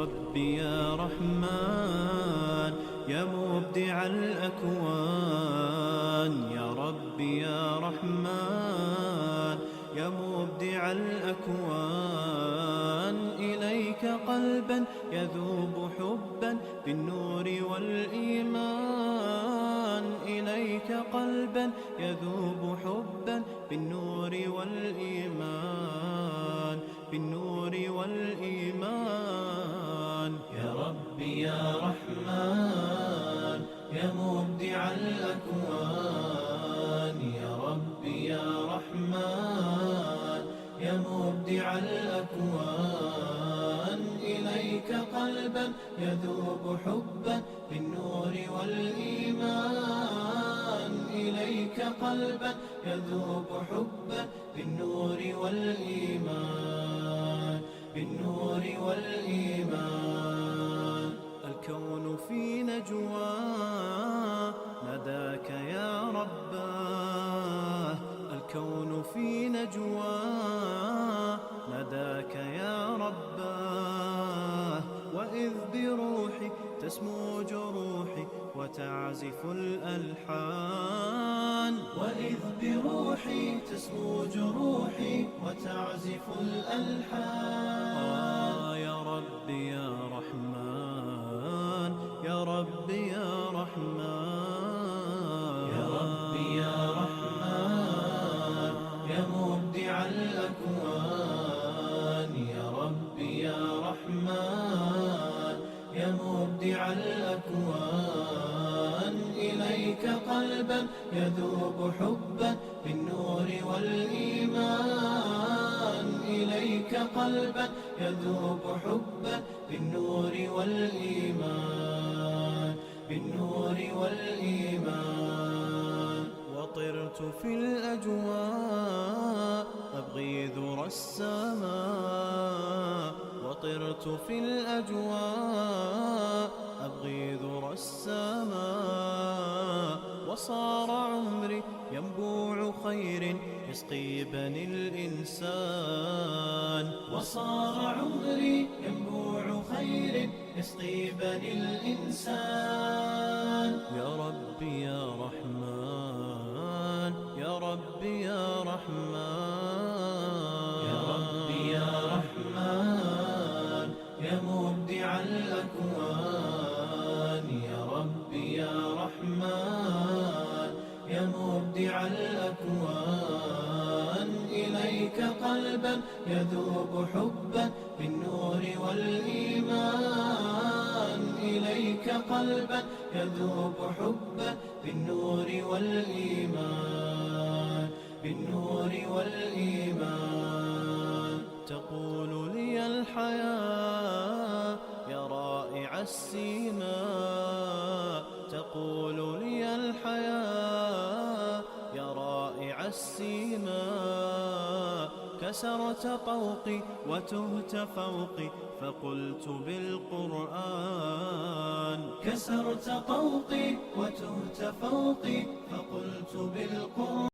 ربي يا رحمن يا مبدع الأكوان، يا ربي يا رحمن يا مبدع الأكوان، إليك قلبا يذوب حبا بالنور والإيمان، إليك قلبا يذوب حبا بالنور والإيمان، بالنور والإيمان. يا ربي يا رحمن يا مبدع الأكوان، يا ربي يا رحمن يا مبدع الأكوان، إليك قلبا يذوب حبا بالنور والإيمان، إليك قلبا يذوب حبا بالنور والإيمان، بالنور والإيمان. الكون في نجواه ناداك يا رباه، الكون في نجواه ناداك يا رباه، وإذ بروحي تسمو جروحي وتعزف الألحان، وإذ بروحي تسمو جروحي وتعزف الألحان. يا ربي يا رحمن يا ربي يا رحمن، يا ربي يا رحمن يا مبدع الأكوان، يا ربي يا رحمن يا مبدع الأكوان، إليك قلبا يذوب حبا بالنور والإيمان، إليك قلبا يذوب حبا بالنور والإيمان، بالنور والإيمان. وطرت في الأجواء أبغي ذرى السماء، وطرت في الأجواء أبغي ذرى السماء، وصار عمري ينبوع خير يسقي بني الإنسان، وصار عمري ينبوع خير يسقي بني الإنسان. يا ربي يا رحمن يا ربي يا رحمن، يا ربي يا رحمن يا مبدع الأكوان، يا ربي يا رحمن يا مبدع الأكوان، إليك قلبا يذوب حبا بالنور والإيمان، إليك قلبا يذوب حبا بالنور والإيمان، بالنور والإيمان. تقول لي الحياة يا رائع السيماء، تقول لي الحياة يا رائع السيماء، كسرت طوقي وتهت فوقي فقلت بالقرآن، كسرت طوقي وتهت فوقي فقلت بالقرآن.